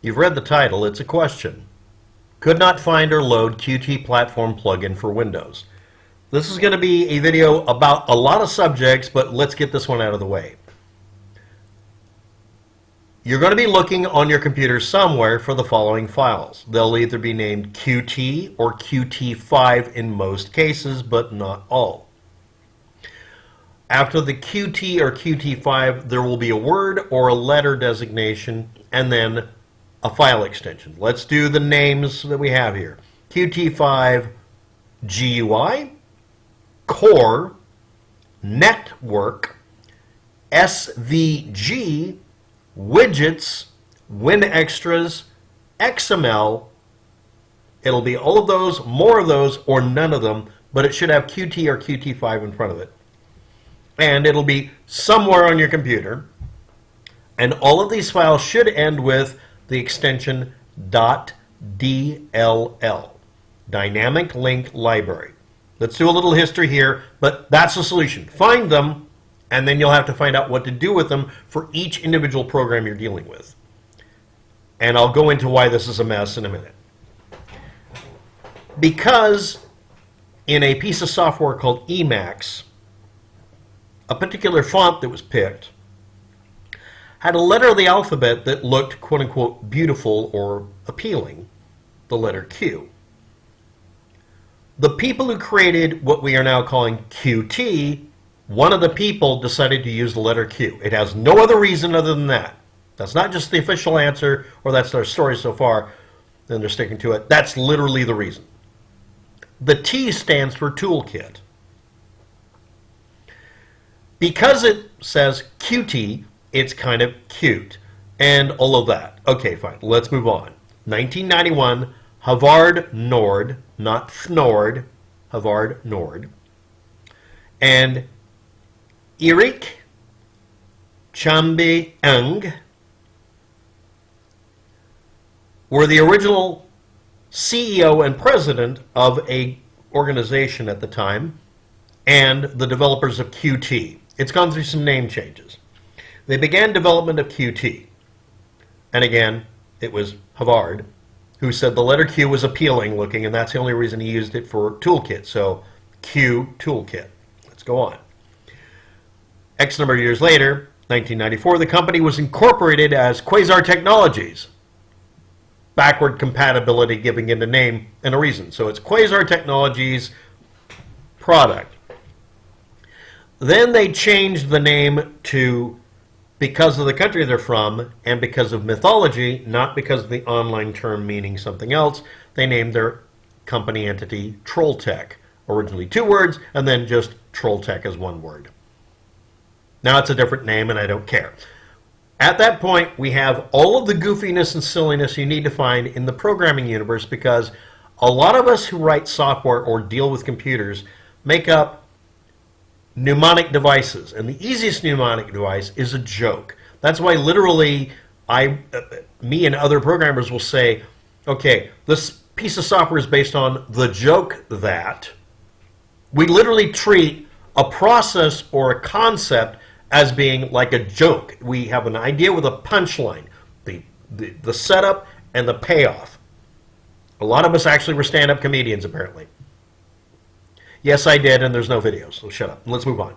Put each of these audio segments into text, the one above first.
You've read the title, it's a question. Could not find or load Qt platform plugin for Windows. This is going to be a video about a lot of subjects, but let's get this one out of the way. You're going to be looking on your computer somewhere for the following files. They'll either be named Qt or Qt5 in most cases, but not all. After the Qt or Qt5, there will be a word or a letter designation, and then a file extension. Let's do the names that we have here. Qt5 GUI, Core, Network, SVG, Widgets, WinExtras, XML. It'll be all of those, more of those, or none of them, but it should have Qt or Qt5 in front of it. And it'll be somewhere on your computer. And all of these files should end with the extension .dll, Dynamic Link Library. Let's do a little history here, but that's the solution. Find them, and then you'll have to find out what to do with them for each individual program you're dealing with. And I'll go into why this is a mess in a minute. Because in a piece of software called Emacs, a particular font that was picked had a letter of the alphabet that looked quote-unquote beautiful or appealing, the letter Q. The people who created what we are now calling Qt, one of the people decided to use the letter Q. It has no other reason other than that. That's not just the official answer, or that's their story so far, then they're sticking to it. That's literally the reason. The T stands for toolkit. Because it says Qt, it's kind of cute, and all of that. Okay, fine, let's move on. 1991, Haavard Nord, not Fnord, Haavard Nord, and Eirik Chambe-Eng were the original CEO and president of an organization at the time, and the developers of Qt. It's gone through some name changes. They began development of Qt. And again, it was Haavard who said the letter Q was appealing looking, and that's the only reason he used it for toolkit. So Q toolkit. Let's go on. X number of years later, 1994, the company was incorporated as Quasar Technologies. Backward compatibility giving it a name and a reason. So it's Quasar Technologies product. Then they changed the name to, because of the country they're from and because of mythology, not because of the online term meaning something else, they named their company entity Trolltech. Originally 2 words, and then just Trolltech as 1 word. Now it's a different name, and I don't care. At that point, we have all of the goofiness and silliness you need to find in the programming universe, because a lot of us who write software or deal with computers make up mnemonic devices, and the easiest mnemonic device is a joke. That's why literally me and other programmers will say, okay, this piece of software is based on the joke that. We literally treat a process or a concept as being like a joke. We have an idea with a punchline, the setup and the payoff. A lot of us actually were stand-up comedians, apparently. Yes, I did, and there's no videos, so shut up. Let's move on.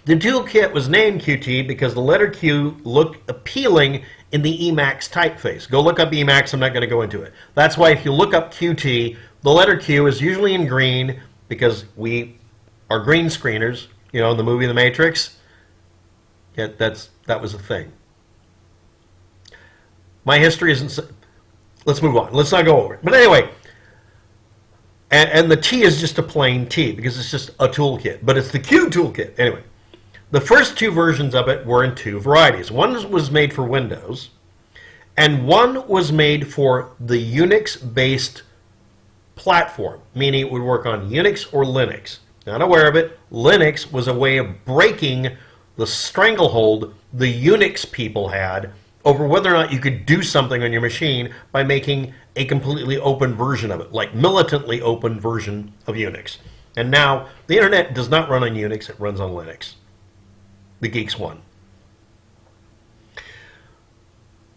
The toolkit was named Qt because the letter Q looked appealing in the Emacs typeface. Go look up Emacs, I'm not going to go into it. That's why if you look up Qt, the letter Q is usually in green because we are green screeners. You know, in the movie The Matrix, yeah, that was a thing. My history isn't... Let's move on. Let's not go over it. But anyway... And the T is just a plain T because it's just a toolkit. But it's the Q toolkit. Anyway, the first 2 versions of it were in 2 varieties. One was made for Windows, and one was made for the Unix-based platform, meaning it would work on Unix or Linux. Not aware of it, Linux was a way of breaking the stranglehold the Unix people had over whether or not you could do something on your machine by making a completely open version of it, like militantly open version of Unix. And now, the internet does not run on Unix, it runs on Linux. The geeks won.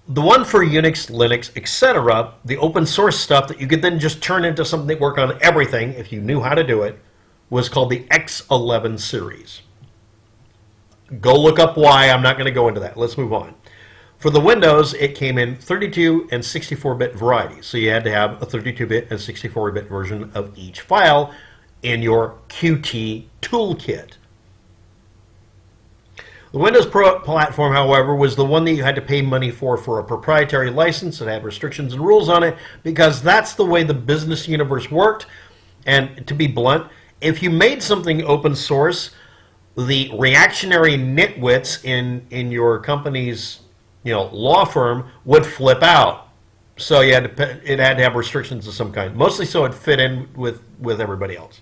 The one for Unix, Linux, etc., the open source stuff that you could then just turn into something that worked on everything if you knew how to do it, was called the X11 series. Go look up why. I'm not going to go into that. Let's move on. For the Windows, it came in 32 and 64-bit varieties. So you had to have a 32-bit and 64-bit version of each file in your Qt toolkit. The Windows Pro platform, however, was the one that you had to pay money for a proprietary license that had restrictions and rules on it, because that's the way the business universe worked. And to be blunt, if you made something open source, the reactionary nitwits in your company's law firm would flip out. So it had to have restrictions of some kind, mostly so it fit in with everybody else.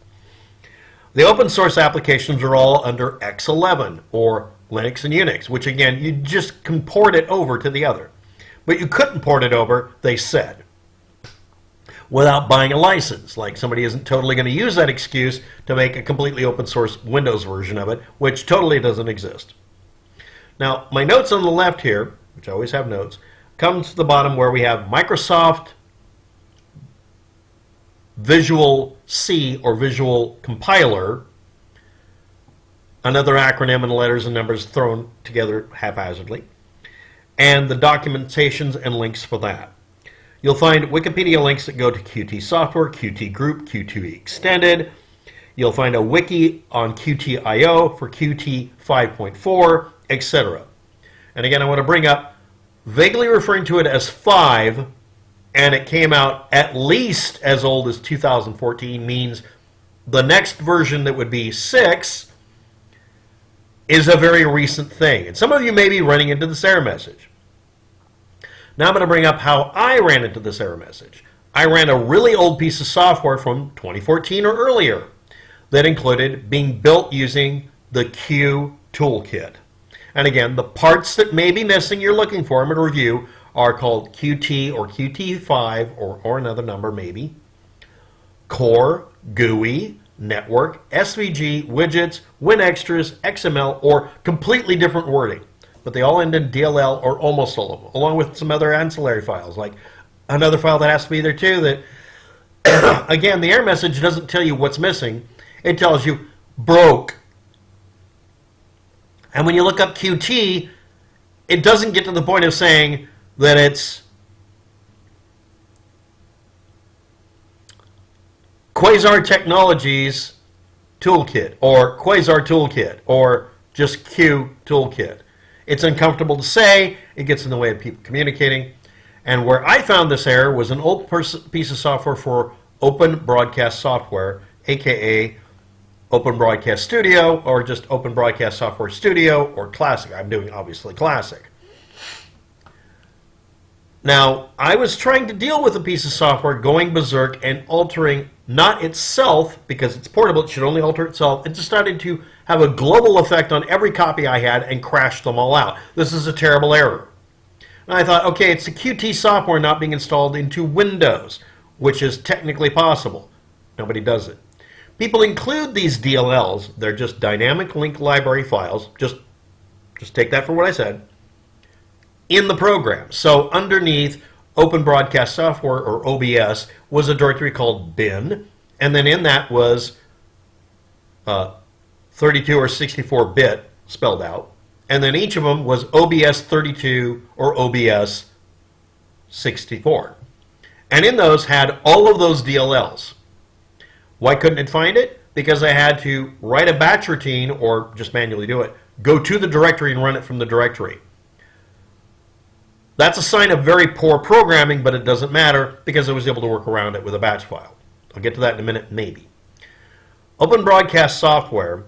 The open source applications are all under X11, or Linux and Unix, which again, you just can port it over to the other. But you couldn't port it over, they said, without buying a license. Like, somebody isn't totally going to use that excuse to make a completely open source Windows version of it, which totally doesn't exist. Now, my notes on the left here, which I always have notes, come to the bottom where we have Microsoft Visual C, or Visual Compiler, another acronym and letters and numbers thrown together haphazardly, and the documentations and links for that. You'll find Wikipedia links that go to Qt Software, Qt Group, Qt Extended. You'll find a wiki on Qt.io for Qt 5.4, etc. And again, I want to bring up, vaguely referring to it as 5, and it came out at least as old as 2014, means the next version that would be 6 is a very recent thing. And some of you may be running into this error message. Now I'm going to bring up how I ran into this error message. I ran a really old piece of software from 2014 or earlier that included being built using the Q toolkit. And again, the parts that may be missing you're looking for, I'm going to review, are called Qt or Qt5 or another number maybe, Core, GUI, Network, SVG, Widgets, WinExtras, XML, or completely different wording. But they all end in DLL, or almost all of them, along with some other ancillary files, like another file that has to be there too that, again, the error message doesn't tell you what's missing. It tells you broke. And when you look up Qt, it doesn't get to the point of saying that it's Quasar Technologies toolkit, or Quasar toolkit, or just Q toolkit. It's uncomfortable to say. It gets in the way of people communicating. And where I found this error was an old piece of software for Open Broadcast Software, aka Open Broadcast Studio, or just Open Broadcast Software Studio, or Classic. I'm doing, obviously, Classic. Now, I was trying to deal with a piece of software going berserk and altering not itself, because it's portable, it should only alter itself. It decided to have a global effect on every copy I had and crash them all out. This is a terrible error. And I thought, okay, it's the Qt software not being installed into Windows, which is technically possible. Nobody does it. People include these DLLs, they're just dynamic link library files, just take that for what I said, in the program. So underneath Open Broadcast Software, or OBS, was a directory called bin, and then in that was 32 or 64-bit spelled out, and then each of them was OBS 32 or OBS 64. And in those had all of those DLLs. Why couldn't it find it? Because I had to write a batch routine, or just manually do it, go to the directory and run it from the directory. That's a sign of very poor programming, but it doesn't matter because I was able to work around it with a batch file. I'll get to that in a minute, maybe. Open Broadcast Software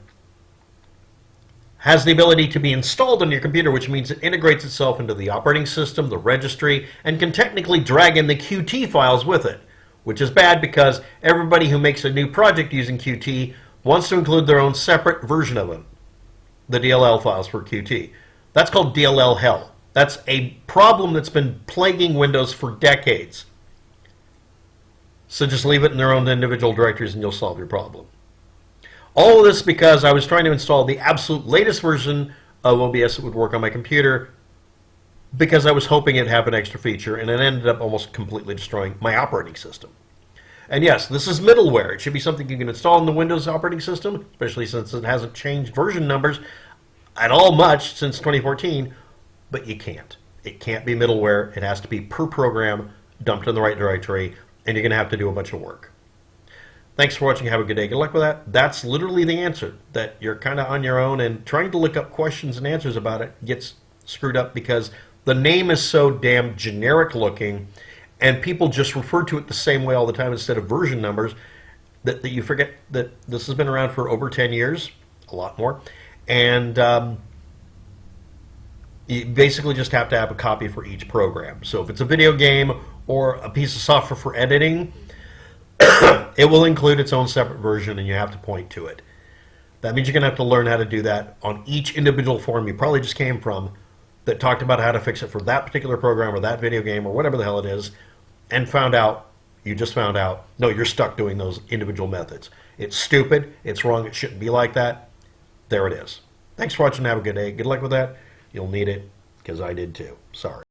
has the ability to be installed on your computer, which means it integrates itself into the operating system, the registry, and can technically drag in the Qt files with it, which is bad because everybody who makes a new project using Qt wants to include their own separate version of it, the DLL files for Qt. That's called DLL hell. That's a problem that's been plaguing Windows for decades. So just leave it in their own individual directories and you'll solve your problem. All of this because I was trying to install the absolute latest version of OBS that would work on my computer, because I was hoping it'd have an extra feature, and it ended up almost completely destroying my operating system. And yes, this is middleware. It should be something you can install in the Windows operating system, especially since it hasn't changed version numbers at all much since 2014, but you can't. It can't be middleware. It has to be per program, dumped in the right directory, and you're going to have to do a bunch of work. Thanks for watching. Have a good day. Good luck with that. That's literally the answer, that you're kind of on your own, and trying to look up questions and answers about it gets screwed up because the name is so damn generic looking, and people just refer to it the same way all the time instead of version numbers, that you forget that this has been around for over 10 years, a lot more, and you basically just have to have a copy for each program. So if it's a video game or a piece of software for editing, it will include its own separate version, and you have to point to it. That means you're going to have to learn how to do that on each individual forum you probably just came from that talked about how to fix it for that particular program or that video game or whatever the hell it is, and you just found out, no, you're stuck doing those individual methods. It's stupid. It's wrong. It shouldn't be like that. There it is. Thanks for watching. Have a good day. Good luck with that. You'll need it, because I did too. Sorry.